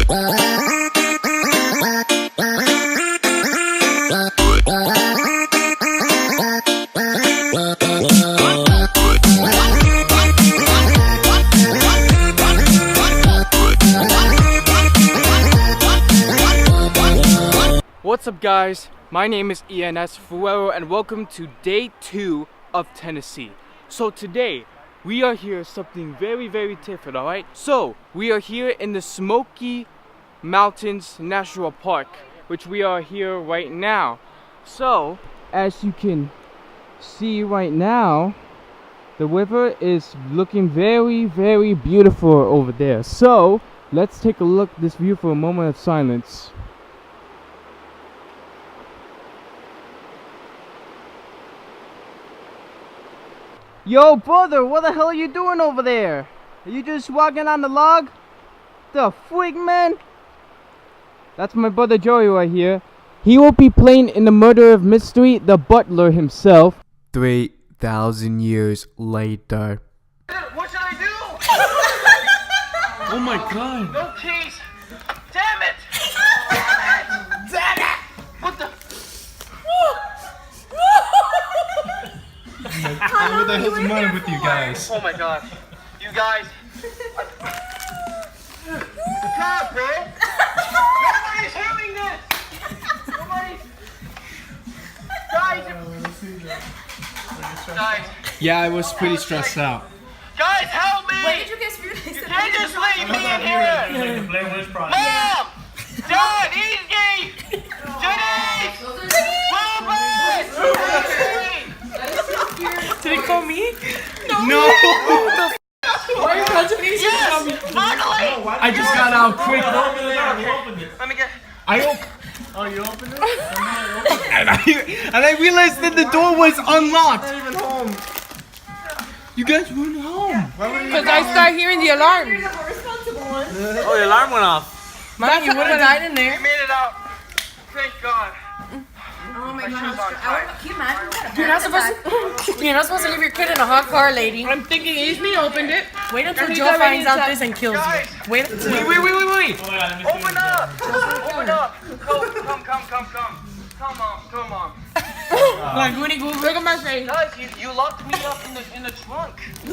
What's up guys, my name is ENS Fuero and welcome to day 2 of Tennessee. So today we are here something very different, alright? So we are here in the Smoky Mountains National Park, which we are here right now. So as you can see right now, the river is looking very beautiful over there. So let's take a look at this view for a moment of silence. Yo, brother, what the hell are you doing over there? Are you just walking on the log? The freak, man? That's my brother Joey right here. He will be playing in the murder of mystery, the butler himself. 3,000 years later. What should I do? Oh my god. No keys. Damn it! Damn it! What the? What the hell's the matter with you guys? Oh my god. You guys. God, bro. Nobody's hearing this. Nobody's. Guys. Yeah, I was pretty stressed out. Guys, help me. Why did you guys feel You can't just leave me in here. Mom! Dad, easy! Janice! Did he call me? No! Why are you touching me? Yes! Finally! I just got out quick. Let me get. Oh, you opened it? and I realized that the door was unlocked. Not even home. You guys weren't home. Because I started hearing the alarm. Oh, the alarm went off. Mom, you would have died in there. We made it out. Thank God. Oh my shoes god. on tight. Can you imagine that? You're not supposed to leave your kid in a hot car, lady. I'm thinking Easy opened it. Wait until Joe finds out this and kills Guys. you. Wait until. Wait. Open up! Open up! Come on. Like Goody Goo, look at my face. Guys, you locked me up in the trunk. You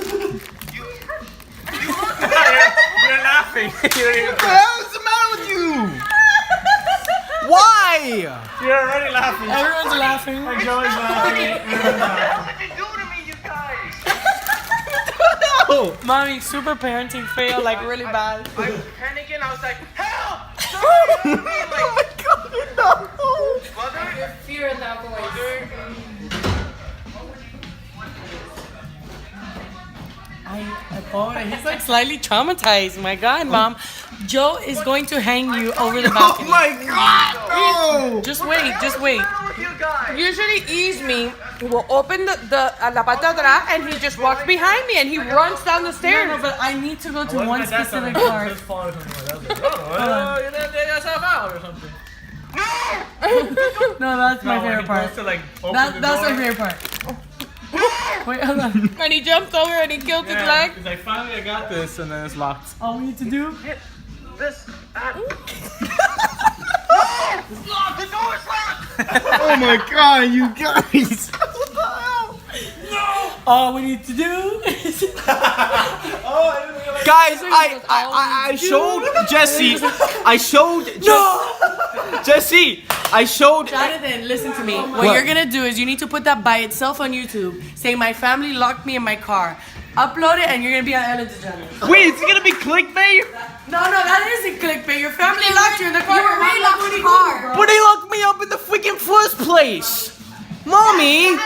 locked me up. You're laughing. What the hell is the matter with you? Why? You're already laughing. Everyone's laughing. And Joey's laughing. What the hell did you do to me, you guys? Oh. Mommy, super parenting fail, like really bad. I was panicking. I was like, help! Oh my god, no. Mother? Fear in that voice. He's like slightly traumatized. My God, Mom. Joe is going to hang you over the Oh balcony. my god. Oh. Just wait. What's wrong with you guys? Usually, Ease me will open la parte atrás and he just walks behind me and he runs down the stairs. No, but I need to go to one specific part. No, that's my favorite part. That's my favorite part. Wait, hold on. And he jumped over and he killed his leg. He's like, finally I got this, and then it's locked. All we need to do. This. It's locked. The door is locked. Oh my god, you guys. All we need to do is. Guys, I showed Jesse. Jesse, I showed. Jonathan, listen to me. What you're gonna do is you need to put that by itself on YouTube. Say my family locked me in my car. Upload it and you're gonna be on Ellen DeGeneres. Wait, is it gonna be clickbait? No, that isn't clickbait. Your family locked you in the car. You're really locked in the car. But they locked me up in the freaking first place. Mommy.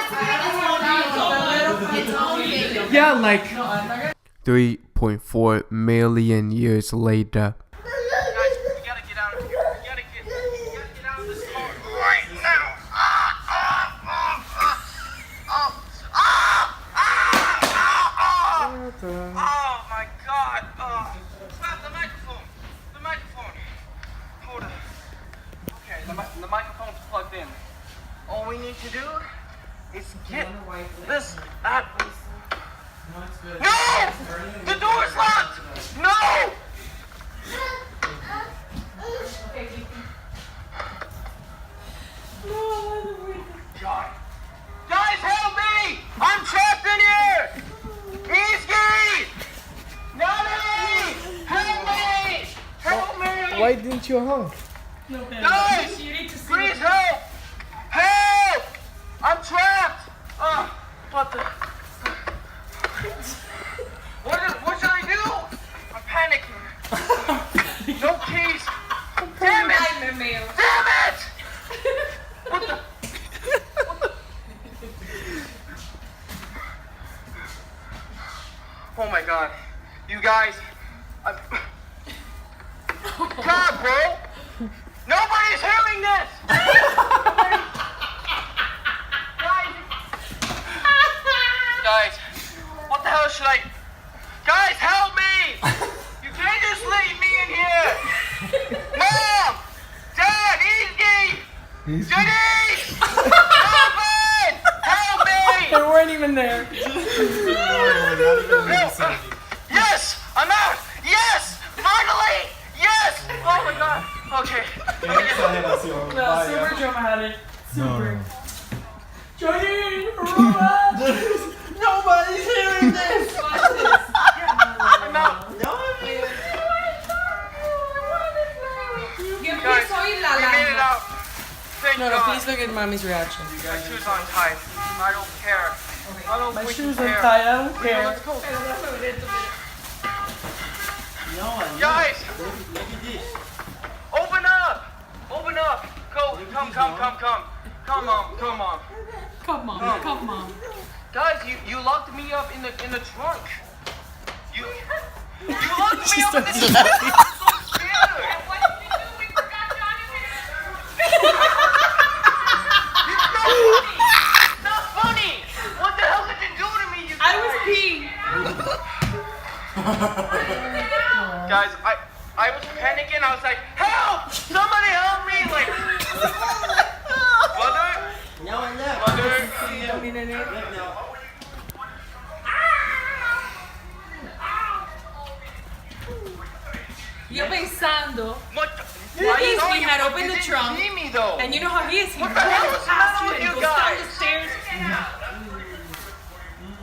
Yeah, like 3.4 million years later. Guys, we gotta get out of here. We gotta get out of this car right now. Oh my God. Stop the microphone. The microphone. Hold on. Okay, the microphone's plugged in. All we need to do is get this out. No! The door's locked! No! Why didn't you hug? Guys, please help! Help! I'm trapped! What the? What should I do? I'm panicking. No keys. Damn it! Damn it! What the? Oh my god. You guys. God, bro! Nobody's hearing this! Guys, what the hell should I... Guys, help me! You can't just leave me in here! Mom! Dad, Easy! Denise! Robin! Help me! They weren't even there. Yes! I'm out! Yes! Finally! Yes! Oh my god! Okay. No, super dramatic. Super. Johnny! Nobody's hearing this. I'm out. Guys, we made it out. Thank No, God. please look at mommy's reaction. My shoes aren't tied. I don't care. I don't My freaking shoes care. are tied, I don't Okay, care. let's go. Guys! Open up! Open up! Come. Come on. Come on. Guys, you locked me up in the trunk. You locked me up in the trunk. I'm so scared. It's not funny. What the hell did you do to me, you guys? I was peeing. Guys, I was panicking. I was like, help! Somebody help me! Like, mother. Yo pensando, What? He had opened the trunk. See me though. and you know how he is. He What the hell runs is past wrong you with and you goes down guys? the stairs.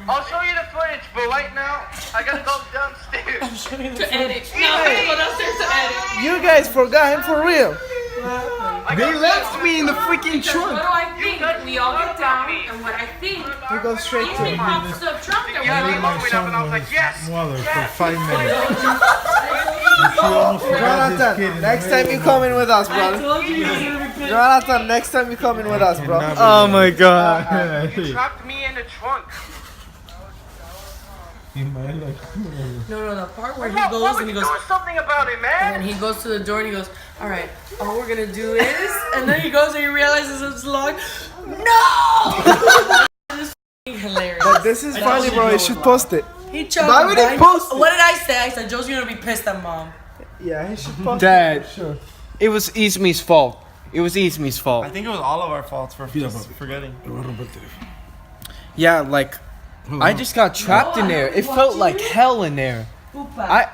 I'll show you the footage, but right now I gotta go downstairs. To edit. No, I'm gonna go downstairs to edit. You guys forgot him for real. I They gotta left go. me in the freaking Because what trunk. do I think? We all get down, and what I think, We go straight to he him. pops the trunk and Yeah, we're he locked me up, and I was like, yes. Mother for yes. 5 minutes. She almost forgot this kid. Jonathan, next time you come in with us, I brother. told you he was gonna be pissed. Jonathan, next time you come in with us, bro. Oh my god. You trapped me in the trunk. No, the part where he What goes would and he you goes, do something about it, man? and he goes to the door and he goes, all right, all we're gonna do is, and then he goes and he realizes it's locked. No! This is hilarious. But this is funny, bro. You should post it. He choked. Why would he right? post it? What did I say? I said Joe's gonna be pissed at mom. Yeah, he should post Dad. it. Sure. It was Ismi's fault. It was Ismi's fault. I think it was all of our faults for just forgetting. Yeah, like I just got trapped in there. It felt like hell in there. I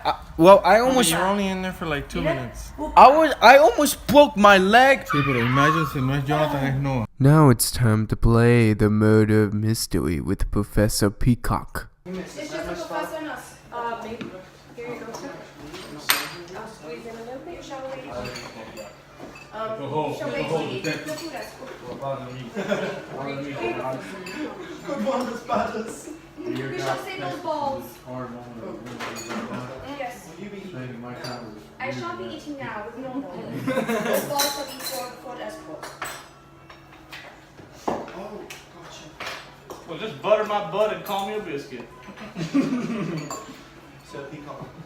almost You're only in there for like 2 minutes. I almost broke my leg. Sí, pero imagine si no es Jonathan, es Noah. Now it's time to play the murder mystery with Professor Peacock. It's just a professor and us. Maybe. Here you go, sir. I'll squeeze in a little bit. Shall we? Shall we? We shall save those balls. Yes. I shan't be eating now with normal. Those balls shall be for the escort. Well, just butter my butt and call me a biscuit.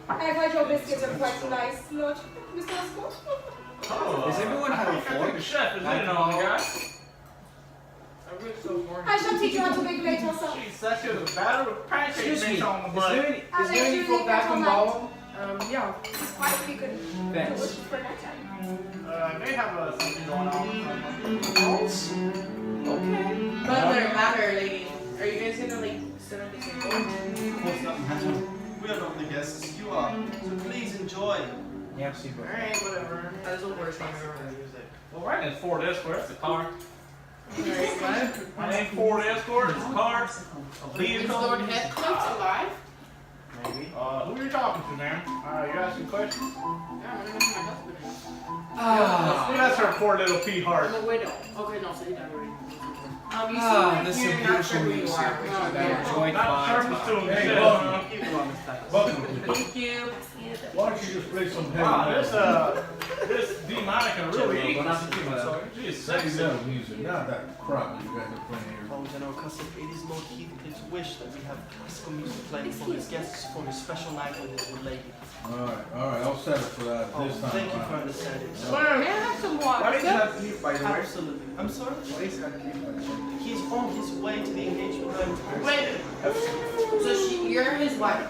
I've heard your biscuits are quite nice, Lord. Mr. Escort. Does everyone have a fork? The chef is in on the guy. I shall teach you how to make later, sir. Jeez, that shit was batter with pancake mix on my butt. Is there any food back on ball? Yeah. It's quite a big delicious for that time. They have something going on. Matter, lady. Are you guys gonna like sit on the table? We are not the guests, you are. So please enjoy. Alright, whatever. That is the worst thing I've ever used it. Well, right in Ford Escort, that's a car. Alright, what? My name Ford Escort, it's a car, a Is vehicle. Lord Heathcliff alive? Maybe. Who are you talking to, man? You asking questions? That's her poor little pea heart. I'm a widow. Okay, no, so you died already. You This is you're not beautiful sure who you music. are. I enjoyed Not my surface to him. Hey, Shit. welcome. Keep him on this type. Welcome. Thank you. Why don't you just play some heavy Wow, metal? this demonica really eating. She's Heavy sexy. metal music, not that crap you guys are playing here. Oh, General Custom, it is Lord Heathcliff's wish that we have classical music playing for his guests for his special night with his lady. Alright, I'll settle for that Oh, this time. thank you for around. understanding. May I have some water? Why did you have to leave, by the way? Absolutely. I'm sorry? Why is that leave, by the way? He's on his way to the engagement night. Wait. So you're his wife.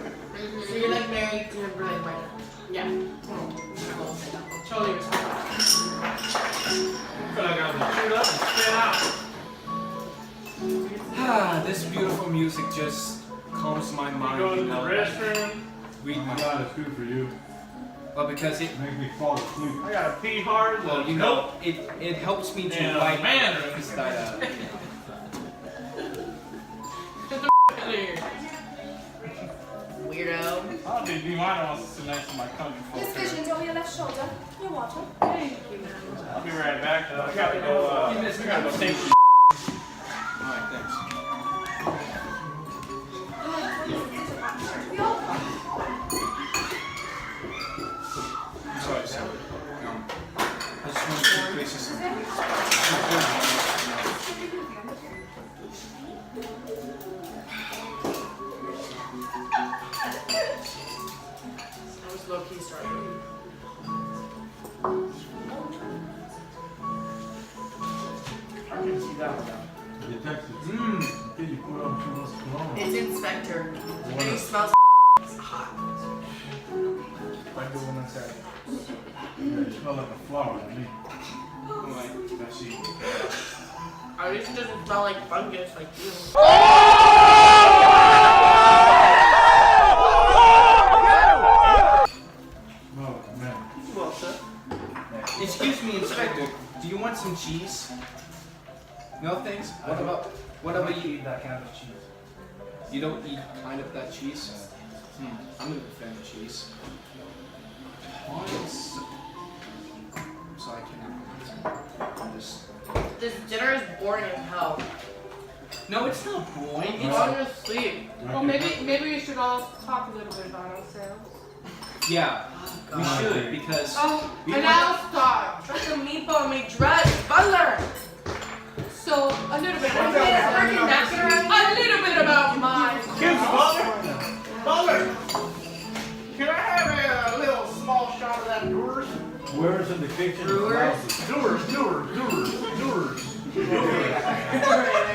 So you're like married to him like right now. Yeah. Totally respect. I feel like I was shoot up and spin out. This beautiful music just calms my mind. Go to you the know, restroom. read Oh my my. God, it's good for you. Well, because it. Make me fall asleep. I got a pea heart. Well, you know, it helps me to And, write man. things that. Weirdo. I don't think D-Minor wants to sit next to my country This folk. vision's over your left shoulder. Your water. Thank you, man. I'll be right back. I gotta go. I gotta go take some. Alright, thanks. We all I'm sorry, sir. I just want to place this. I was low key starting. I can see that one now. Detective. Did you put on too much cologne? It's Inspector. And he smells hot. Like the one that said. Yeah, you smell like a flower to me. Alright, that's it. At least it doesn't smell like fungus like you. Oh, man. Well, sir. Excuse me, Inspector. Do you want some cheese? No thanks. What about you? Eat that kind of cheese. You don't eat kind of that cheese? I'm gonna defend the cheese. Once. So I can just. This dinner is boring as hell. No, it's not boring. You It's want to sleep. Well, maybe we should all talk a little bit about ourselves. yeah, we should because Oh, we and want- I'll start. Try to meatball me dress. Butler. So a little bit. A little bit about mine. Excuse me, Butler. Butler. Can I have a little small shot of that Doers? Where's in the kitchen? Brewers?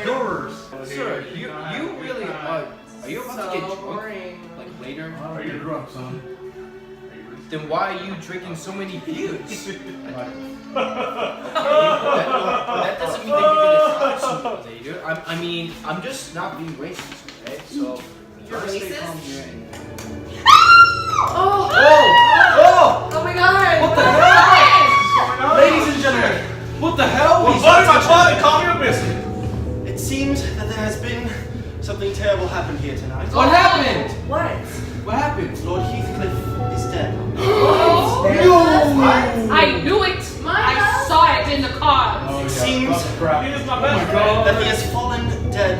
Doers. Sir, you really are you about to get drunk boring. like later? Are you drunk, son? Then why are you drinking so many beers? Like, that doesn't mean that you're gonna talk sooner later. I mean, I'm just not being racist, okay? So You're gotta stay racist? calm here and- Oh! Oh! Oh my god! What the hell? Ladies and gentlemen, what the hell? Well, butter my butt and call me a biscuit. It seems that there has been something terrible happened here tonight. What happened? What? What happened? Lord Heathcliff is dead. I knew it! I saw it in the car! oh, yeah. Seems- tough crap. He is my best friend. That he has fallen dead,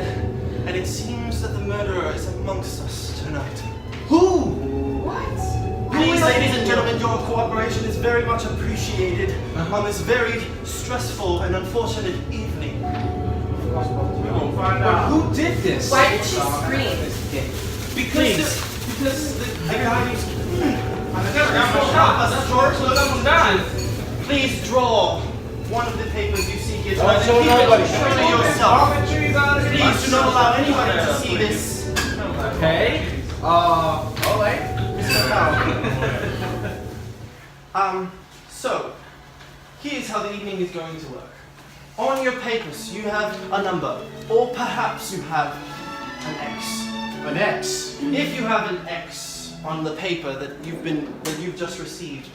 and it seems that the murderer is amongst us tonight. Who? Please, ladies and gentlemen, your cooperation is very much appreciated on this very stressful and unfortunate evening. We're gonna find But out. who did this? Why did she scream? Because The guy who's I never got my shot. That's short, so that one's dying. Please draw one of the papers you see here tonight. Don't and show keep nobody. it true to yourself. Almond trees out of here. Please do not allow anybody to see this. Okay. Alright. Mr. Howell. So, here's how the evening is going to work. On your papers, you have a number, or perhaps you have an X. An X. If you have an X on the paper that you've just received,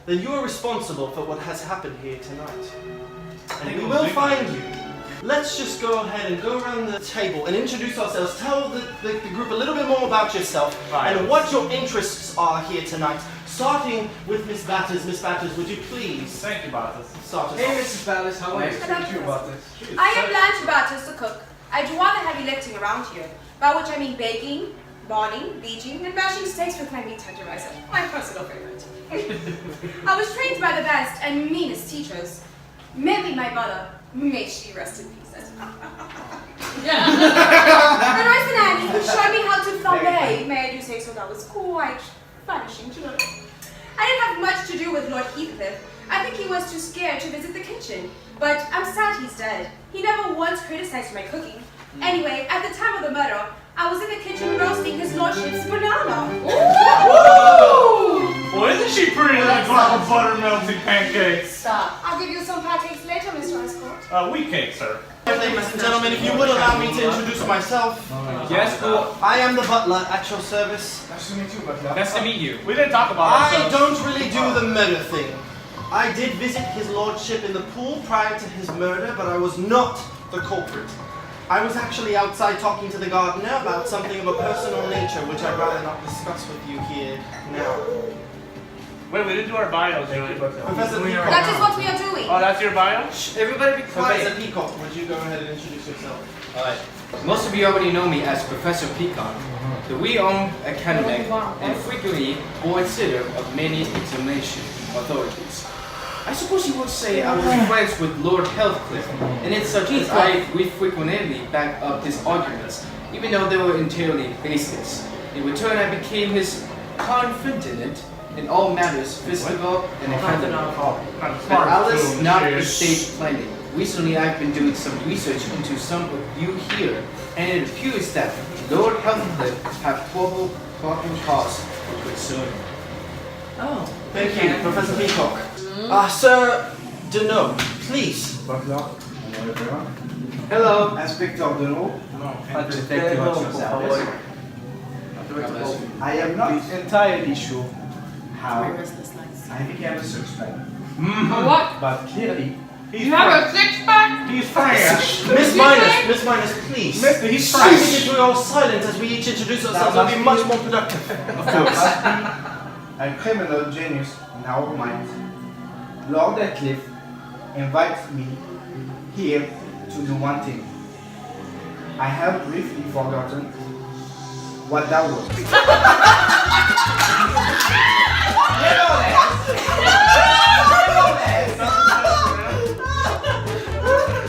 then you are responsible for what has happened here tonight. And we will find you let's just go ahead and go around the table and introduce ourselves. Tell the group a little bit more about yourself and what your interests are here tonight. Starting with Miss Batters. Miss Batters, would you please? Thank you, Batters. Start us Hey, off. Mrs. Batters, how are you? Thank you, Batters. I am Blanche Batters, the cook. I do all the heavy lifting around here, by which I mean baking, boning, bleaching, and mashing steaks with my meat tenderizer, my personal favorite. I was trained by the best and meanest teachers, mainly my mother, may she rest in peace. The nurse and Annie, who showed me how to flambe, may I do say so, that was quite vanishing to learn. I didn't have much to do with Lord Heathcliff. I think he was too scared to visit the kitchen. But I'm sad he's dead. He never once criticized my cooking. Anyway, at the time of the murder, I was in the kitchen roasting his lordship's banana. Well, isn't she pretty like a buttermelty pancakes? Stop. I'll give you some pancakes later, Mr. Escort. Wheat cake, sir. Ladies and gentlemen, if you would allow me to introduce myself. Yes, cool. I am the butler at your service. Nice to meet you, Butler. Nice to meet you. We didn't talk about I ourselves. don't really do the murder thing. I did visit his lordship in the pool prior to his murder, but I was not the culprit. I was actually outside talking to the gardener about something of a personal nature, which I'd rather not discuss with you here now. Wait, we didn't do our bios, Julie. Professor Peacock. That is what we are doing. Oh, that's your bio? Shh, everybody be quiet. Professor Peacock, would you go ahead and introduce yourself? Alright. Most of you already know me as Professor Peacock, the renowned academic and frequently board sitter of many examination authorities. I suppose you would say I was friends with Lord Heathcliff, and it's such as we frequently back up his arguments, even though they were entirely baseless. In return, I became his confidant in all matters physical and academic. But Alice, not estate planning. Recently, I've been doing some research into some of you here, and it appears that Lord Heathcliff have probable cause for concern. Oh. Thank you, Professor Peacock. Sir Deneau, please. Butler, hello everyone. Hello. Inspector Deneau, I am not entirely sure how I became a suspect, What? but clearly You have a six-pack? He's French. Miss Minus, please. Mister, he's Even French. if we all silent as we each introduce ourselves, it'll be much more productive. of course, a criminal genius in our minds. Lord Heathcliff invites me here to do one thing. I have briefly forgotten what that was.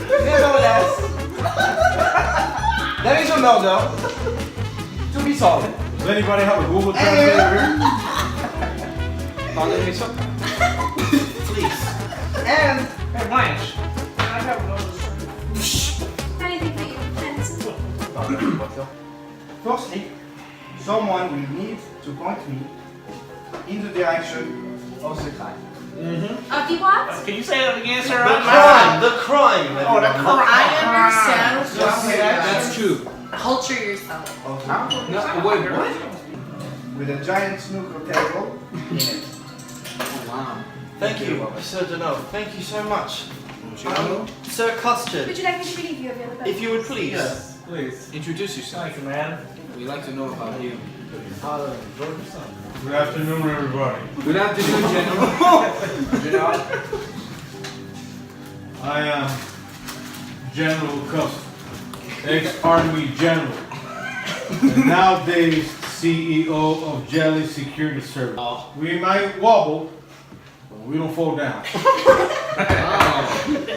Nevertheless, there is a murder to be solved. Does anybody have a Google Translator? Pardon me, sir. Please. And Hey, Blanche. Can I have another? Anything for you, Tennesse. Firstly, someone will need to point me in the direction of the crime. Of the what? Can you say that again, sir? The crime. Oh, the everyone. crime. I understand. That's true. Culture yourself. No, wait, what? With a giant snooker table in it. Wow. Thank you, Sir Deneau. Thank you so much. Sir Custard, Would you like me to relieve you of your liver? if you would please. Yes, please. Introduce yourself. Thank you, man. We'd like to know about you. Good afternoon, everybody. Good afternoon, General. I am General Custer, ex-Army General, and nowadays CEO of Jelly Security Service. We might wobble, but we don't fall down.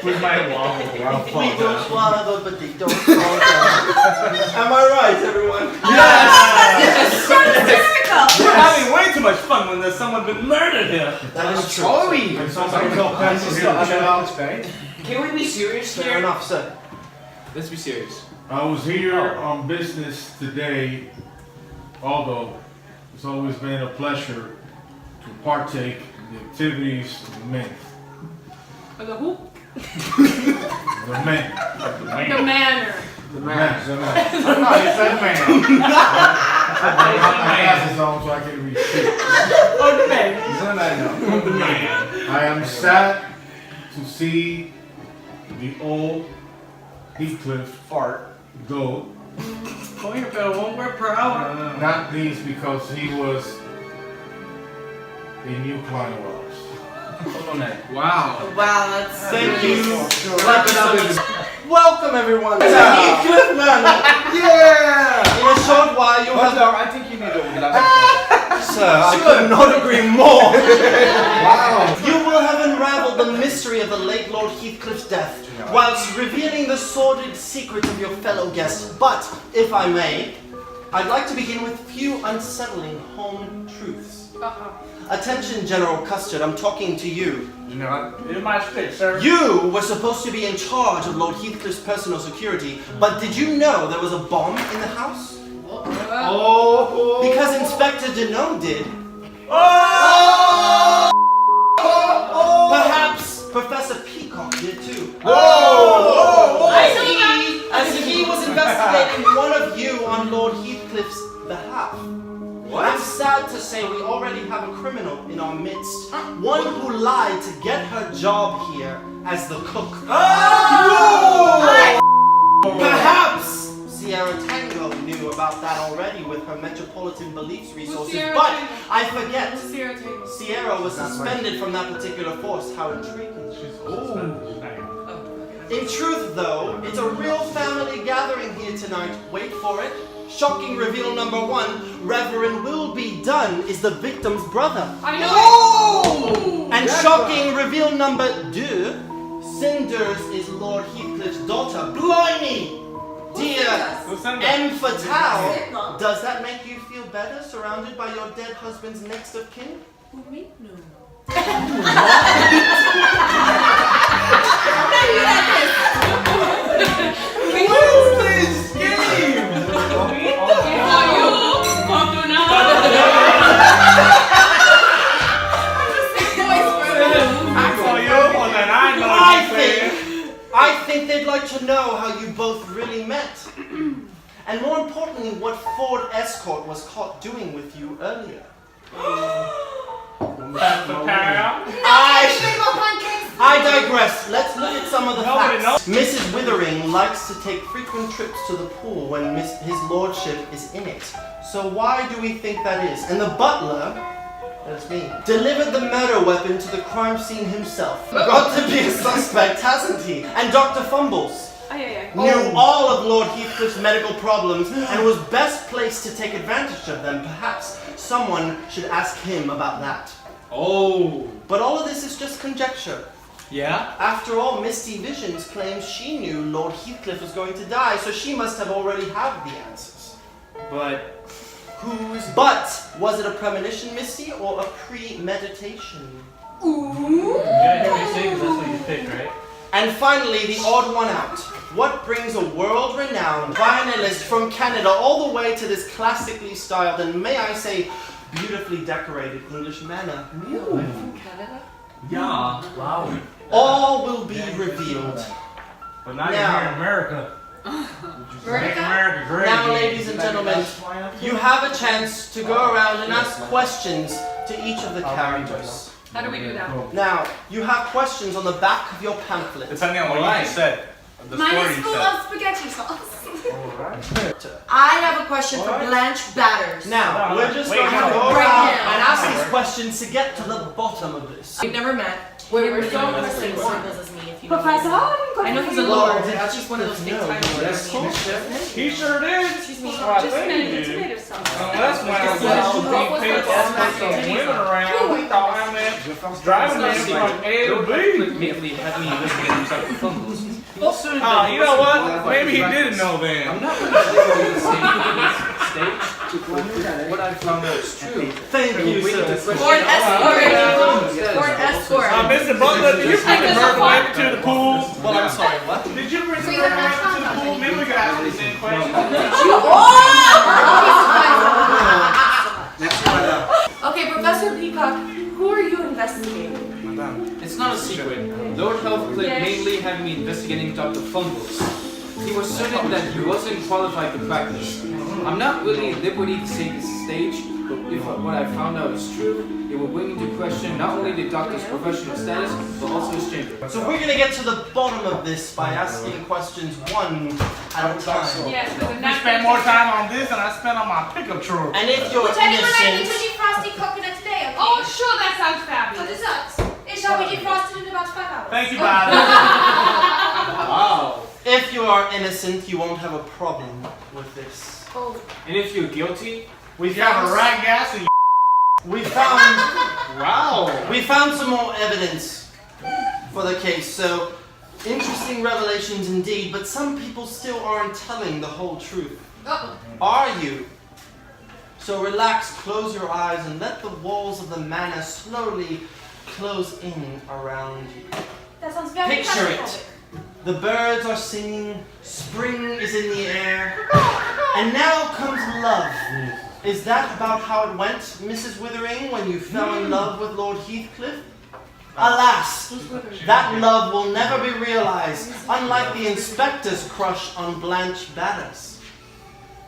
We might wobble, but I don't fall We don't down. swallow, but they don't fall down. Am I right, everyone? We're having way too much fun when there's someone been murdered here. That is true. Sorry. And somebody tell Pencil here to chill out. Can we be serious Fair here? enough, sir. Let's be serious. I was here on business today, although it's always been a pleasure to partake in the activities of the men. The who? The men. The manner. The men. The men. no, you said man. I have my glasses on so I can read shit. Oh, the man. The man. I am sad to see the old Heathcliff Fart. go. Come here, Phil. 1 word per hour. Not least because he was a new client of ours. Hold on that. Wow. Wow, that's Thank you. Clap it up. Welcome everyone to Heathcliff Manor. Yeah! In a short while you'll have... I think you need to relax. Sir, I could not agree more. Wow. You will have unraveled the mystery of the late Lord Heathcliff's death, whilst revealing the sordid secrets of your fellow guests. But, if I may, I'd like to begin with a few unsettling home truths. Attention, General Custard, I'm talking to you. In my stick, sir. You were supposed to be in charge of Lord Heathcliff's personal security, but did you know there was a bomb in the house? Oh. Because Inspector Deneau did. Oh. Perhaps Professor Peacock did too. Oh. As he was investigating one of you on Lord Heathcliff's behalf. What? I'm sad to say we already have a criminal in our midst. One who lied to get her job here as the cook. Perhaps Sierra Tango knew about that already with her metropolitan beliefs resources, but I forget. Sierra was suspended from that particular force. How intriguing. In truth, though, it's a real family gathering here tonight. Wait for it. Shocking reveal number 1, Reverend Wilby Dunn is the victim's brother. I know it! And shocking reveal number 2, Cinders is Lord Heathcliff's daughter. Blimey! Dear M. Fatale, does that make you feel better surrounded by your dead husband's next of kin? I think they'd like to know how you both really met. And more importantly, what Ford Escort was caught doing with you earlier. I digress. Let's look at some of the facts. Mrs. Withering likes to take frequent trips to the pool when his lordship is in it. So why do we think that is? And the butler, that's me, delivered the murder weapon to the crime scene himself. Got to be a suspect, hasn't he? And Dr. Fumbles knew all of Lord Heathcliff's medical problems and was best placed to take advantage of them. Perhaps someone should ask him about that. But all of this is just conjecture. Yeah? After all, Misty Visions claims she knew Lord Heathcliff was going to die, so she must have already have the answers. But was it a premonition, Misty, or a premeditation? Ooh. Yeah, you already say, 'cause that's what you picked, right? And finally, the odd one out. What brings a world-renowned violinist from Canada all the way to this classically styled and, may I say, beautifully decorated English manor? From Canada? Yeah. Wow. All will be revealed. But now Now. you're here in America. Make America great. Now, ladies and gentlemen, you have a chance to go around and ask questions to each of the characters. How do we do that? Now, you have questions on the back of your pamphlet. Depending on what you just said. The Mine story is you full said. of spaghetti sauce. I have a question for Blanche Batters. Now, we're just Wait, going to no. go Right around now. and ask these questions to get to the bottom of this. We've never met. We're so the same circles as me, if you know. Professor, I know he's a Well, lord. That's just one of those big titles. He sure did. Excuse me. Well, I just think he did. tomato sauce. Unless when I was being paid off for some women around, we thought I meant driving them from A to B. Immediately had me investigate himself for fumbles. You know what? Maybe he didn't know then. I'm not really sure what the stage. What I found out is true. Thank you, sir. Ford Escort. Ford Escort. Mr. Butler, did you bring the murder weapon to the pool? Well, I'm sorry, what? Did you bring the murder weapon to the pool? Maybe we could ask the same question. Okay, Professor Peacock, who are you investigating? It's not a secret. Lord Heathcliff mainly had me investigating Dr. Fumbles. He was certain that he wasn't qualified to practice. I'm not really at liberty to say this stage, But if what I found out is true, it will bring into question not only the doctor's professional status, but also his chamber. So we're gonna get to the bottom of this by asking questions one at a time. Yes, You spend more time on this than I spent on my pickup truck. And if you're Would anyone like me to innocent, defrost the coconut today, okay? Oh, sure, that sounds For fabulous. dessert. It shall be defrosted in about 5 hours. Thank you, Bob. Wow. if you are innocent, you won't have a problem with this. Oh. And if you're guilty, We You have a found, rat gas and we found, wow. we found some more evidence for the case. So interesting revelations indeed, but some people still aren't telling the whole truth. Uh-oh. Are you? So relax, close your eyes, and let the walls of the manor slowly close in around you. That sounds very Picture it. claustrophobic. The birds are singing, spring is in the air, and now comes love. Is that about how it went, Mrs. Withering, when you fell in love with Lord Heathcliff? Alas, that love will never be realized, unlike the inspector's crush on Blanche Baddas.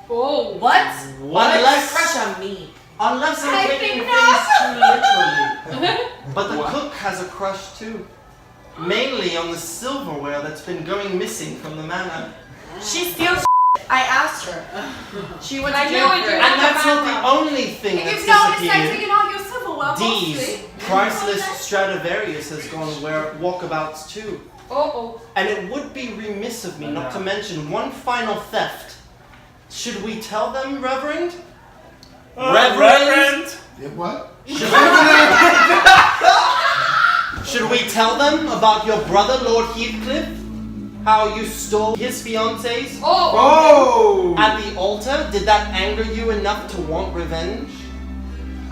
Oh, What? Unless, crush on me. unless I'm I taking think things too literally. But the cook has a crush too. Mainly on the silverware that's been going missing from the manor. She steals. I asked her. She went to I jail knew it, for you it. And that's not the only thing If that's you've noticed, I've disappeared. taken all your silverware, Dee's mostly. priceless Stradivarius has gone where walkabouts too. Oh, And it would be remiss of me not to mention one final theft. Should we tell them, Reverend? Reverend. What? Should we tell them about your brother, Lord Heathcliff? How you stole his fiancées Oh. at the altar? Did that anger you enough to want revenge?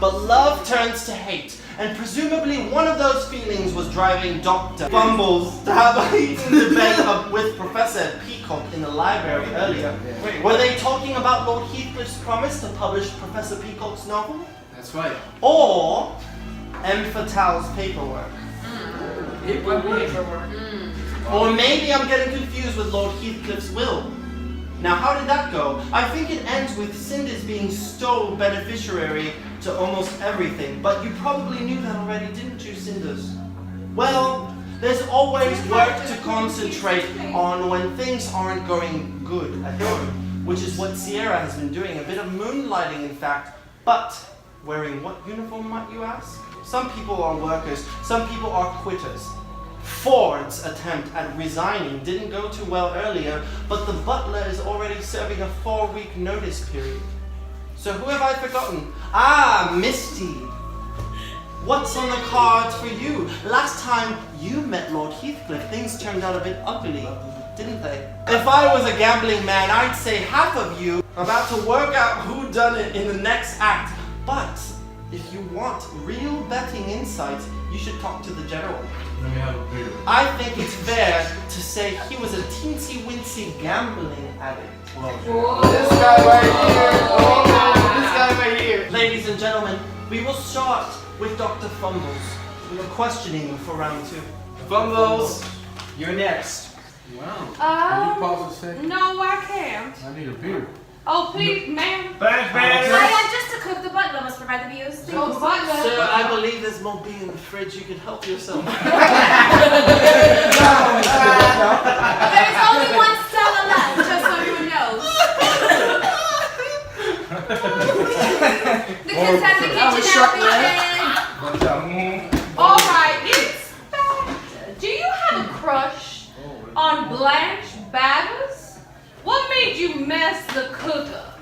But love turns to hate, and presumably one of those feelings was driving Dr. Fumbles to have a heated debate with Professor Peacock in the library earlier. Were they talking about Lord Heathcliff's promise to publish Professor Peacock's novel? That's right. Or M. Fatale's paperwork? Or maybe I'm getting confused with Lord Heathcliff's will. Now, how did that go? I think it ends with Cinders being sole beneficiary to almost everything, but you probably knew that already, didn't you, Cinders? Well, there's always work to concentrate on when things aren't going good at home, which is what Sierra has been doing, a bit of moonlighting, in fact. But wearing what uniform, might you ask? Some people are workers, some people are quitters. Ford's attempt at resigning didn't go too well earlier, but the butler is already serving a 4-week notice period. So who have I forgotten? Ah, Misty. What's on the cards for you? Last time you met Lord Heathcliff, things turned out a bit ugly, didn't they? If I was a gambling man, I'd say half of you are about to work out who done it in the next act. But if you want real betting insight, you should talk to the general. Let me have a beer. I think it's fair to say he was a teensy-wincy gambling addict. This guy right here. Oh, this guy right here. Ladies and gentlemen, we will start with Dr. Fumbles. We are questioning for round 2. Fumbles, you're next. Wow. Can you pause a second? no, I can't. I need a beer. Oh, please, ma'am. Thanks, man. I am just a cook. The butler must provide the meals. Oh, butler. Sir, I believe there's more beer in the fridge. You can help yourself. There is only one Stella left, just so everyone knows. The kids have the kitchen helping. All right, Inspector, do you have a crush on Blanche Baddas? What made you mess the cook up?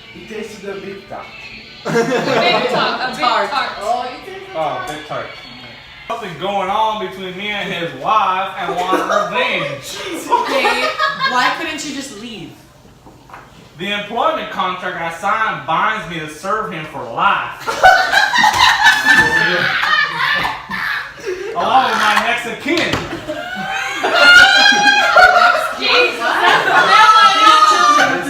He tasted a big tart. A big tart. Oh, big tart. Something going on between me and his wife and want revenge. Okay, why couldn't you just leave? The employment contract I signed binds me to serve him for life. Along with my next of kin. Jesus, that's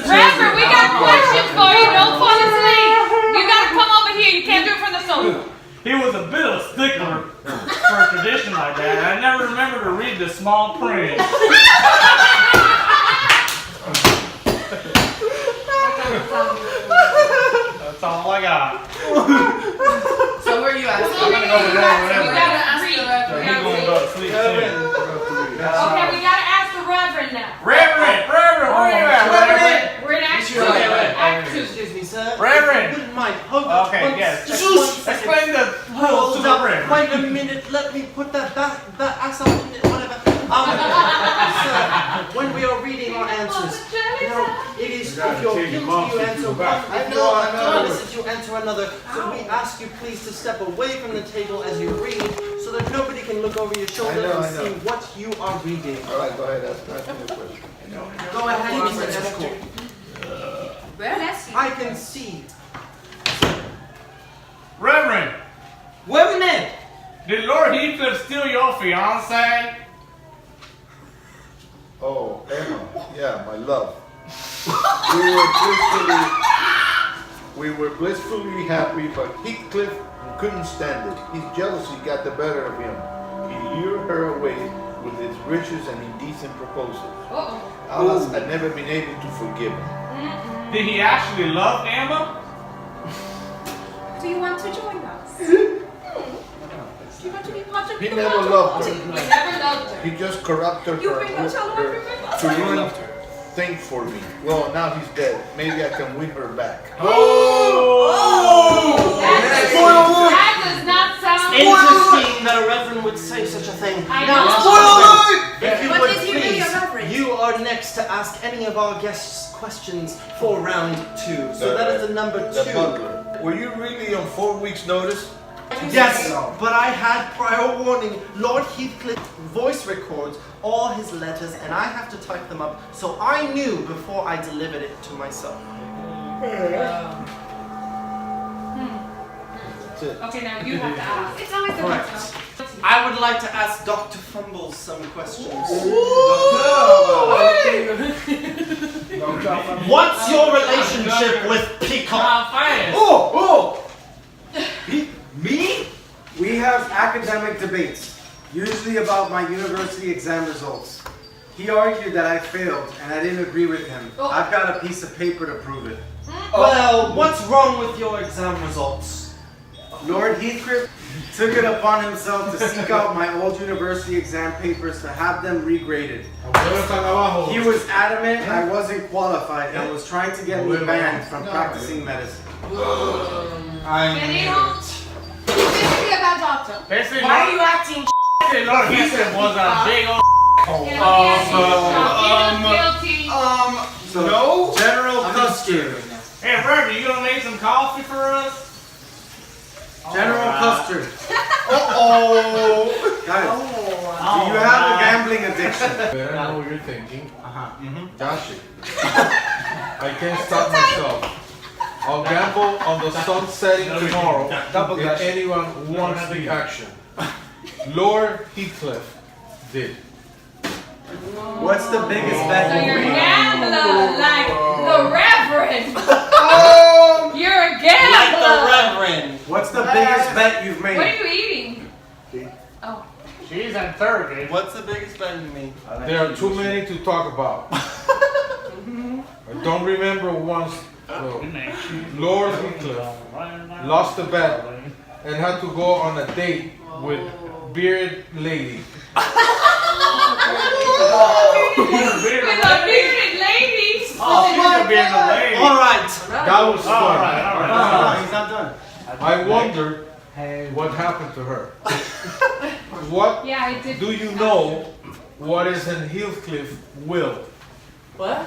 Reverend, we got questions for you. Don't fall asleep. You gotta come over here. You can't do it from the sofa. He was a bit of a stickler for a tradition like that. I never remember to read the small print. I got. So where are you at? I'm gonna go with Reverend. We gotta ask the So Reverend. he gonna go to sleep soon. Okay, we gotta ask the Reverend now. Reverend, where are you at, Reverend? We're in Act 2. Reverend. Act 2. Excuse me, sir. Reverend. If you wouldn't mind, hold up. Okay, yes. Just 1 second. Explain the rules to Hold the up. Reverend. Wait a minute. Let me put that ass up in it, whatever. Sir, when we are reading our answers, it is if you're guilty, you answer one. I know. Honest, you answer another. So we ask you please to step away from the table as you read, so that nobody can look over your shoulder and see what you are reading. All right, go ahead. Ask me the question. Go ahead, Mr. Escort. I can see. Reverend, Reverend. did Lord Heathcliff steal your fiance? Oh, Emma. Yeah, my love. We were blissfully happy, but Heathcliff couldn't stand it. His jealousy got the better of him. He lured her away with his riches and indecent proposals. Alas, I've never been able to forgive him. Did he actually love Emma? Do you want to join us? Do you want to be part of He the never party? loved her. We never loved her. He just corrupted You her bring up Charlotte, her remember? to ruin things for me. Well, now he's dead. Maybe I can win her back. That does not sound Interesting that a reverend would say such a thing. I Now, know. if you But would is he really please, a reverend? you are next to ask any of our guests questions for round 2. So that is the number 2. The butler. Were you really on 4 weeks' notice? Yes, but I had prior warning. Lord Heathcliff voice records all his letters and I have to type them up, so I knew before I delivered it to myself. Okay, now you have to ask. It's always the Correct. best. I would like to ask Dr. Fumbles some questions. What's your relationship with Peacock? Me? We have academic debates, usually about my university exam results. He argued that I failed and I didn't agree with him. I've got a piece of paper to prove it. Well, what's wrong with your exam results? Lord Heathcliff took it upon himself to seek out my old university exam papers to have them regraded. He was adamant I wasn't qualified and was trying to get me banned from practicing medicine. Basically a bad doctor. Basically, Why are you acting Lord Heathcliff was a big old guilty? So, General Custard. Hey, Reverend, you gonna make some coffee for us? General Custard. Guys, Oh, do you have a gambling addiction? I know what you're thinking. Gosh it. I can't stop myself. I'll gamble on the sun setting tomorrow if anyone wants the action. Lord Heathcliff did. What's the biggest bet So you're a you made? gambler like the Reverend. You're a Like gambler. the Reverend. What's the biggest bet you've What are made? you eating? Oh. She's in Turkey. What's the biggest bet you made? There are too many to talk about. I don't remember once Lord Heathcliff lost the bet and had to go on a date with bearded lady. With a bearded lady. She's a bearded lady. Alright. That was fun. Alright. He's not done. I wonder what happened to her. What Yeah, I did. do you know what is in Heathcliff's will? What?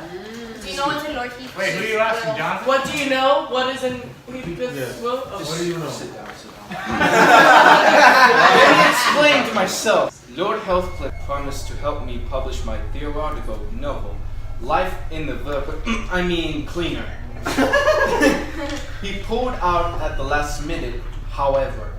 Do you know what's in Lord Heathcliff? Wait, who are you asking, Jonathan? What do you know? What is in Heathcliff's Yeah. will? What do you know? Let me explain to myself. Lord Heathcliff promised to help me publish my theoretical novel, Life in the Cleaner. He pulled out at the last minute, however.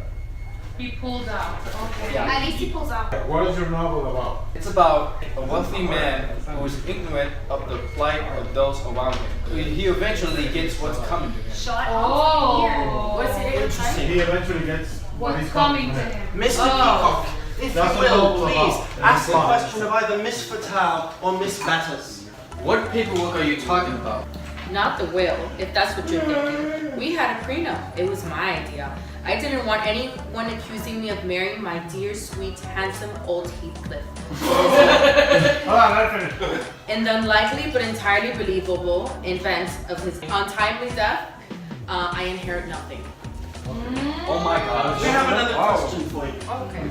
He pulled out. Okay. Yeah. At least he pulls out. What is your novel about? It's about a wealthy man who is ignorant of the plight of those around him. He eventually gets what's coming to him. Shut Oh. up. Here. What's it in? Interesting. He eventually gets What's coming to him? Mr. Oh. Peacock, if That's you what will, novel please about. ask the question of either Miss Fatal or Miss Batters. What paperwork are you talking about? Not the will, if that's what you're thinking. We had a prenup. It was my idea. I didn't want anyone accusing me of marrying my dear, sweet, handsome old Heathcliff. Hold on, let her finish. In the unlikely but entirely believable event of his untimely death, I inherit nothing. Oh my God. We have another question for you. Okay.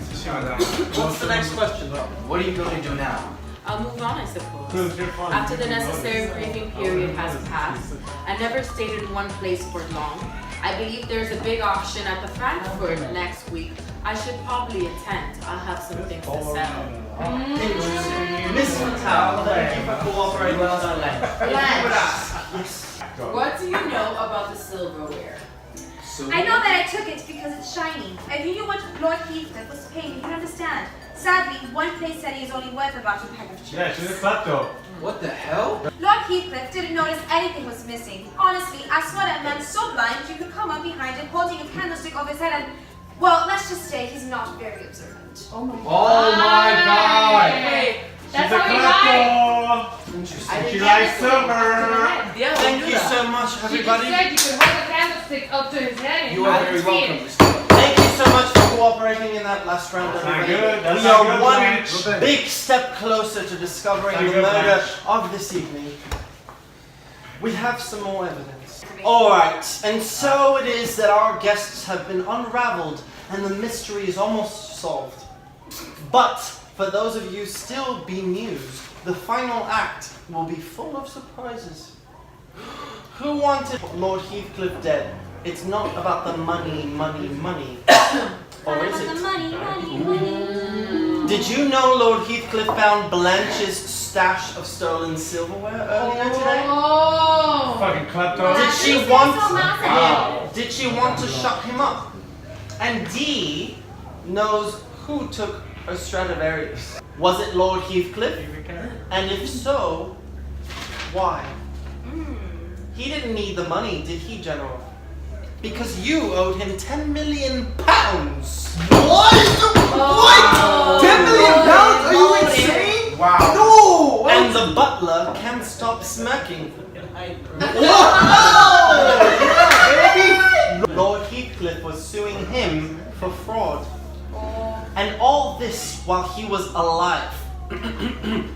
What's the next question? What are you going to do now? I'll move on, I suppose. After the necessary grieving period has passed, I never stayed in one place for long. I believe there's a big auction at the Frankfurt next week. I should probably attend. I'll have some things to settle. Interesting. Miss Mattel, thank you for cooperating with our Yes. What do you know about the silverware? I know that I took it because it's shiny. If you knew what Lord Heathcliff was paying, you'd understand. Sadly, one place said he is only worth about a peck of chips. Yeah, she's a klepto. What the hell? Lord Heathcliff didn't notice anything was missing. Honestly, I swear that man's so blind you could come up behind him holding a candlestick over his head and, well, let's just say he's not very observant. Oh my God! Wait, That's how we lie. She likes silver. Yeah, thank you so much, everybody. She just said you could hold the candlestick up to his head and You are very welcome. Thank you so much for cooperating in that last round, everybody. That's We not are good, one Mitch. big step closer to discovering That's the good, murder Mitch. of this evening. We have some more evidence. Alright, and so it is that our guests have been unraveled and the mystery is almost solved. But for those of you still bemused, the final act will be full of surprises. Who wanted Lord Heathcliff dead? It's not about the money, money, money. Or is it? Money, money, money. Did you know Lord Heathcliff found Blanche's stash of stolen silverware earlier today? Oh! Fucking klepto. Did she want to shut him up? And D knows who took her Stradivarius. Was it Lord Heathcliff? And if so, why? He didn't need the money, did he, General? Because you owed him 10 million pounds. What? What? 10 million pounds? Are you insane? Wow. No! And the butler can't stop smirking. Lord Heathcliff was suing him for fraud. And all this while he was alive.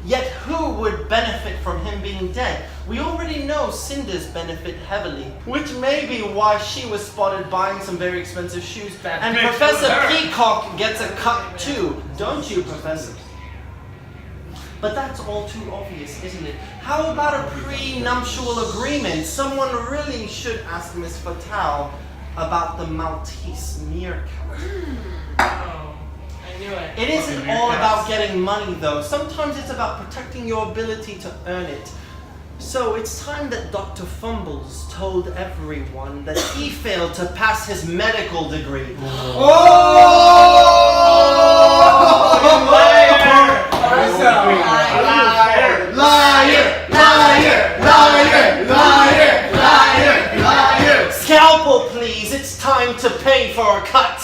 Yet who would benefit from him being dead? We already know Cinders benefit heavily, which may be why she was spotted buying some very expensive shoes. And Professor Peacock gets a cut too, don't you, Professor? But that's all too obvious, isn't it? How about a prenuptial agreement? Someone really should ask Miss Fatale about the Maltese meerkat. It isn't all about getting money, though. Sometimes it's about protecting your ability to earn it. So it's time that Dr. Fumbles told everyone that he failed to pass his medical degree. Liar! Scalpel, please. It's time to pay for a cut.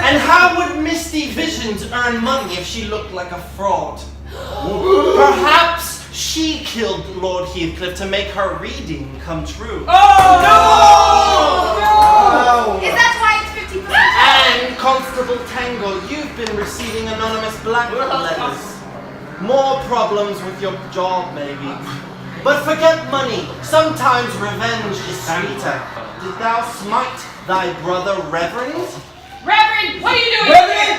And how would Misty Visions earn money if she looked like a fraud? Perhaps she killed Lord Heathcliff to make her reading come true. No! Is that why it's 50%? And Constable Tango, you've been receiving anonymous blackmail letters. More problems with your job, maybe. But forget money. Sometimes revenge is sweeter. Did thou smite thy brother Reverend? Reverend, what are you doing? Revenant!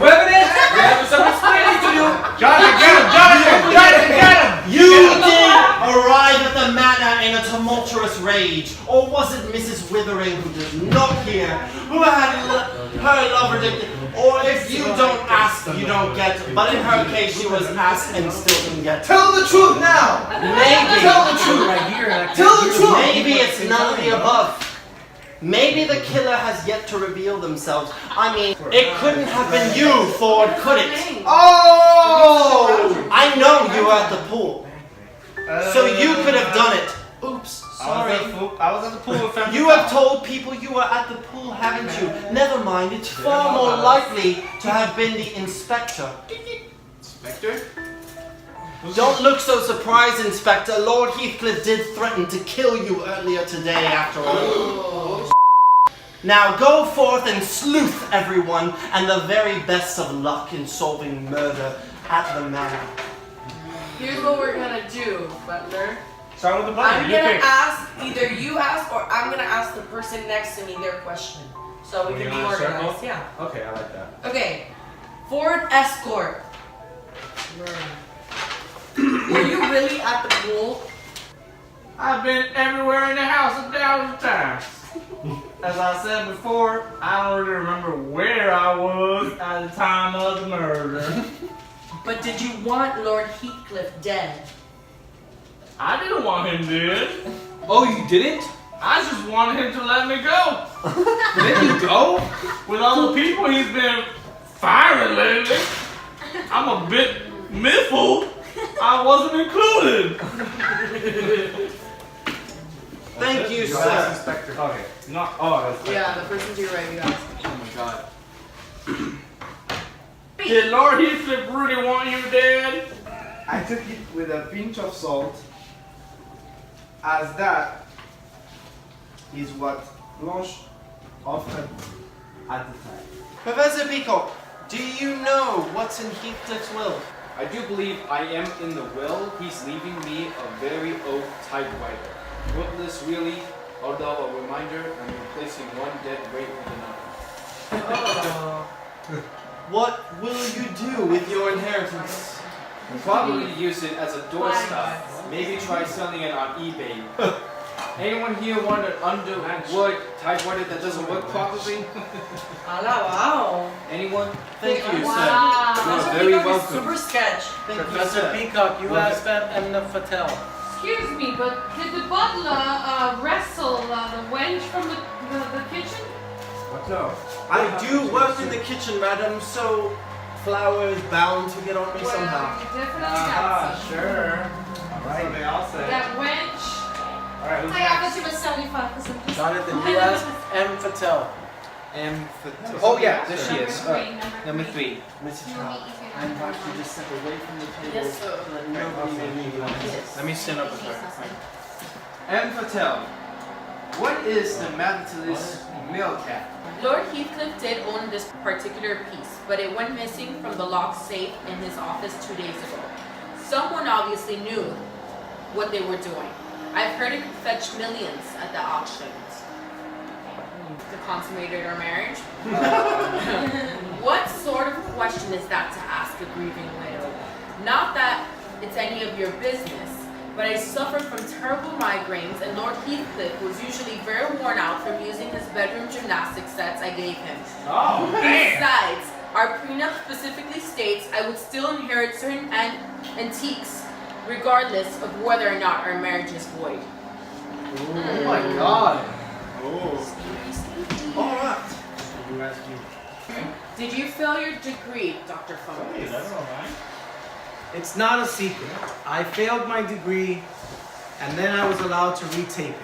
Revenant! We have some explaining to do! Jonathan, get him! You did arrive at the manor in a tumultuous rage. Or was it Mrs. Withering who did not hear, who had her lover did? Or if you don't ask, you don't get. But in her case, she was asked and still didn't get. Tell the truth now! Maybe. Tell the truth! Tell the truth! Maybe it's none of the above. Maybe the killer has yet to reveal themselves. I mean, it couldn't have been you, Ford, could it? Oh! I know you were at the pool. So you could have done it. Oops, sorry. I was at the pool with You have told people you were at the pool, haven't you? Never mind, it's far more likely to have been the inspector. Inspector? Don't look so surprised, Inspector. Lord Heathcliff did threaten to kill you earlier today, after all. Now go forth and sleuth everyone, and the very best of luck in solving murder at the manor. Here's what we're gonna do, Butler. Start with the butler. I'm gonna ask, either you ask or I'm gonna ask the person next to me their question. So we can be organized. Yeah. Okay, I like that. Okay. Ford Escort. Were you really at the pool? I've been everywhere in the house 1,000 times. As I said before, I don't really remember where I was at the time of the murder. But did you want Lord Heathcliff dead? I didn't want him dead. Oh, you didn't? I just wanted him to let me go. Let you go? With all the people he's been firing lately, I'm a bit miffled I wasn't included. Thank you, You sir. asked Inspector. Okay. Not. Oh, that's Yeah, the person to your right, you asked. Oh my god. Did Lord Heathcliff really want you dead? I took it with a pinch of salt, as that is what Blanche offered at the time. Professor Peacock, do you know what's in Heathcliff's will? I do believe I am in the will. He's leaving me a very old typewriter. Worthless really, although a reminder, I'm replacing one dead weight with another. What will you do with your inheritance? Probably use it as a doorstop. Maybe try selling it on eBay. Anyone here want an underwood typewriter that doesn't work properly? Wow. Anyone? Thank you, You're Professor very Peacock is welcome. super sketch. Thank you, Professor sir. Peacock, you asked Emna Fatel. Excuse me, but did the butler wrestle the wench from the kitchen? What's up? I do work in the kitchen, madam, so flour is bound to get on me somehow. Definitely got some. Sure. Alright, they all say. That wench. Alright, who's I next? offered you a 75%. Jonathan, you asked M. Fatel. Oh yeah, there she is. Number Number 3. three. Mrs. Trout, I invite you to step away from the table Yes, sir. so that nobody will leave you Let me stand up with her. M. Patel, what is the matter to this meal cap? Lord Heathcliff did own this particular piece, but it went missing from the locked safe in his office 2 days ago. Someone obviously knew what they were doing. I've heard it could fetch millions at the auctions. To consummate our marriage? What sort of question is that to ask a grieving widow? Not that it's any of your business, but I suffered from terrible migraines, and Lord Heathcliff was usually very worn out from using his bedroom gymnastics sets I gave him. Oh, man. Besides, our prenup specifically states I would still inherit certain antiques, regardless of whether or not our marriage is void. Oh my god. Alright. You asked me. Did you fail your degree, Dr. Hey, Fungus? that's alright. It's not a secret. I failed my degree, and then I was allowed to retake it.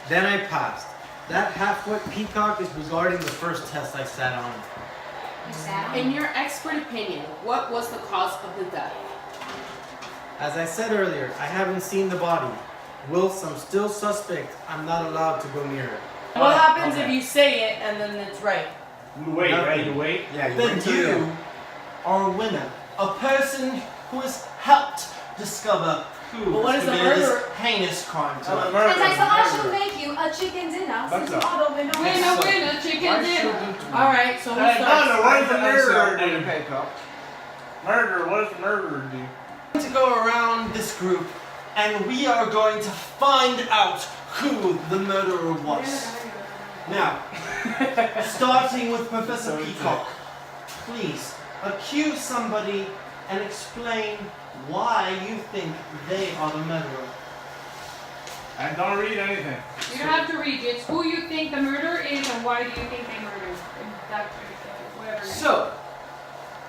Then I passed. That half-wit peacock is regarding the first test I sat on. In your expert opinion, what was the cause of the death? As I said earlier, I haven't seen the body. Whilst I'm still suspect, I'm not allowed to go near it. What happens if you say it and then it's right? You wait, right? You wait. Yeah, you Then wait till you are a winner. A person who has helped discover who But what is the committed this murderer? heinous crime I'm a tonight. murderer. And I said I shall make you a chicken dinner since you That's are the winner. Winner, chicken dinner. Alright, so who Hey, starts? no, what does the murderer Answer, do? Peacock. Murderer, what does the murderer do? To go around this group, and we are going to find out who the murderer was. Now, starting with Professor Peacock, please accuse somebody and explain why you think they are the murderer. I don't read anything. You don't have to read it. It's who you think the murderer is and why do you think they murdered. That, whatever. So,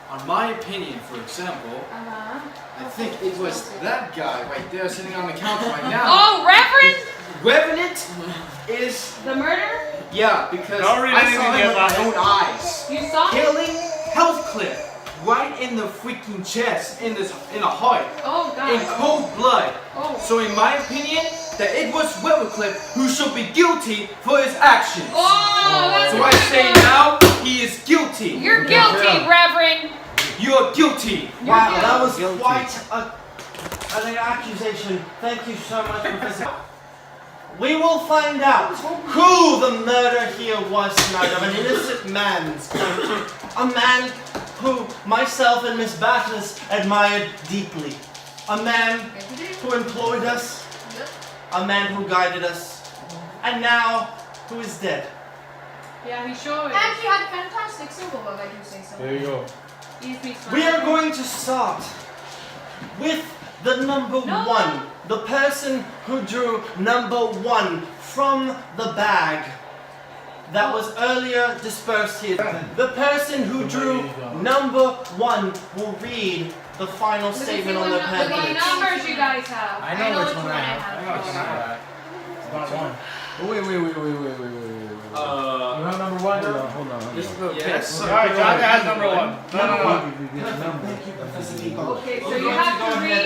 on my opinion, for example, I think it was that guy right there sitting on the counter right now. Oh, Reverend? Revenant is, The murderer? yeah, because Don't read I saw anything him with about my it. own eyes. You saw him? Killing Heathcliff. right in the freaking chest, in the heart, Oh God. in cold blood. Oh. So in my opinion, that it was Whitcliffe who should be guilty for his actions. Oh, that's So I say now, he is guilty. You're guilty, Reverend. You're guilty. Wow, that was quite an accusation. Thank you so much, Professor. We will find out who the murderer here was tonight of an innocent man's character. A man who myself and Miss Bathurst admired deeply. A man who employed us. A man who guided us. And now, who is dead. Yeah, he sure is. And he had fantastic silver, if I do say so. There you go. We are going to start with the number one. The person who drew number one from the bag that was earlier dispersed here. The person who drew number one will read the final statement on their What pamphlet. numbers you guys have? I know which one I have. I know which one I have. It's not one. Wait. You have number one? Hold on. Yes. Alright, John has number one. No. Thank you, Professor Nico. Okay, so you have to read.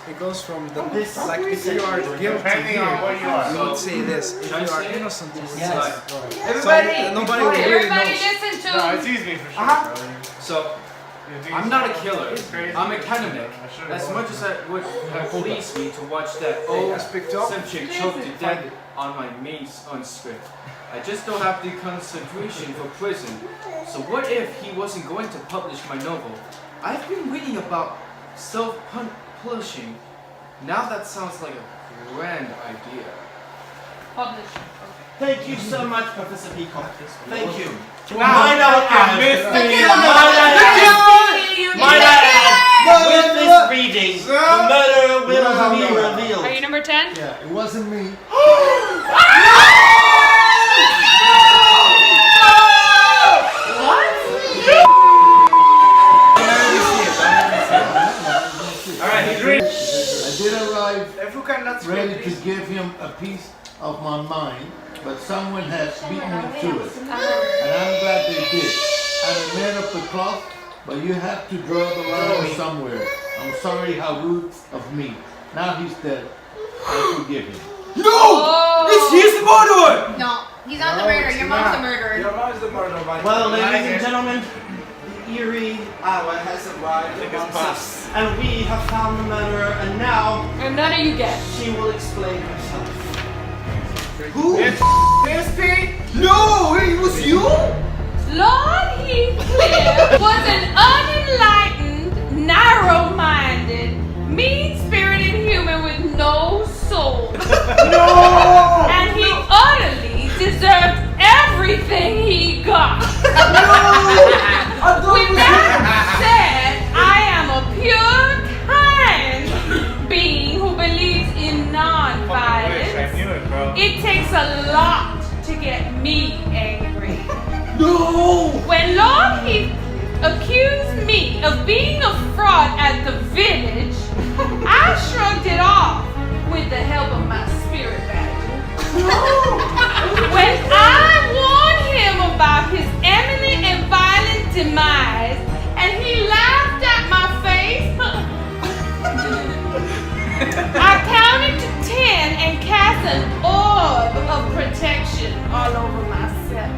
It goes from the like if you are guilty Depending on what you are. you would say this. If you are innocent, you would say Yes. so nobody will really Everybody knows. listen to No, him. it's easy for sure. So, I'm not a killer. I'm a cannabis. As much as it would have pleased me to watch that old subject choked to death on my main script, I just don't have the concentration for prison. So what if he wasn't going to publish my novel? I've been reading about self-publishing. Now that sounds like a grand idea. Publish. Thank you so much, Professor Peacock. Thank you. Might I add, with this reading, the murderer will be revealed. Are you number 10? Yeah, it wasn't me. Alright, he's ready. I did arrive ready to give him a piece of my mind, but someone has beaten me to it. And I'm glad they did. I made up the cloth, but you have to draw the line somewhere. I'm sorry how rude of me. Now he's dead. I forgive him. No! He's the murderer! No, he's not the murderer. Your mom's the murderer. Your mom's the murderer. Well, ladies and gentlemen, the eerie hour has arrived amongst us, and we have found the murderer, and now And none of you guess. she will explain herself. Who? No, it was you? Lord Heathcliff was an unenlightened, narrow-minded, mean-spirited human with no soul. No! And he utterly deserved everything he got. With that said, I am a pure, kind being who believes in non-violence. I knew it, bro. It takes a lot to get me angry. No! When Lord Heath accused me of being a fraud at the village, I shrugged it off with the help of my spirit badger. When I warned him about his imminent and violent demise, and he laughed at my face, I counted to 10 and cast an orb of protection all over myself.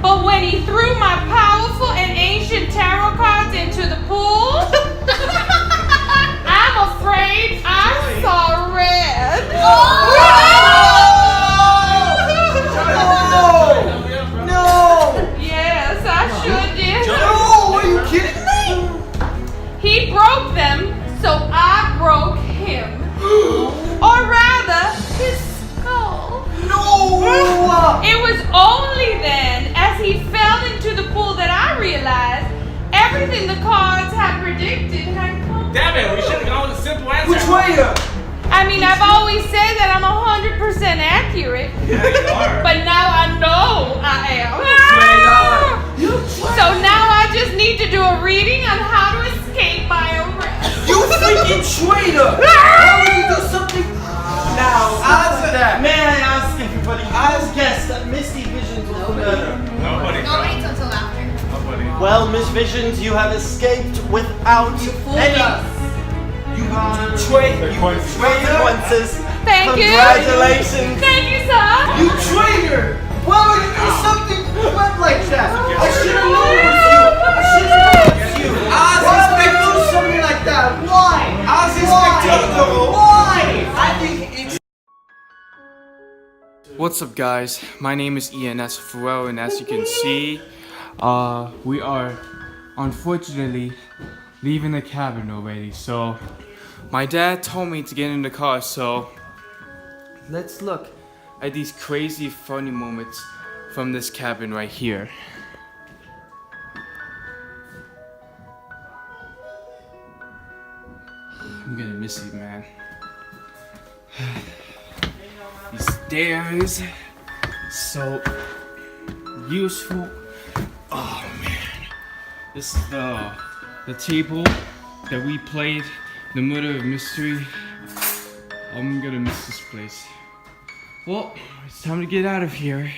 But when he threw my powerful and ancient tarot cards into the pool, I'm afraid I saw red. No! Yes, I sure did. No! Are you kidding me? He broke them, so I broke him. Or rather, his skull. No! It was only then, as he fell into the pool, that I realized everything the cards had predicted had come. Damn it, we should have gone with a simple answer. Which way? I mean, I've always said that I'm 100% accurate, Yeah, you are. but now I know I am. So now I just need to do a reading on how to escape my arrest. You freaking traitor! How would you do something? Now, may I ask everybody, who has guessed that Misty Visions was the murderer? Nobody, bro. Nobody until after. Nobody. Well, Miss Visions, you have escaped without any consequences. Thank you. Congratulations. Thank you, sir. You traitor! Why would you do something wet like that? I should have known it was you! I should have known it was you! Why would I do something like that? Why? Why? I think it's... What's up, guys? My name is ENS Fuel, and as you can see, we are unfortunately leaving the cabin already. So my dad told me to get in the car, so let's look at these crazy funny moments from this cabin right here. I'm gonna miss you, man. These stairs, so useful. Oh man, this is the table that we played the Murder of Mystery. I'm gonna miss this place. Well, it's time to get out of here.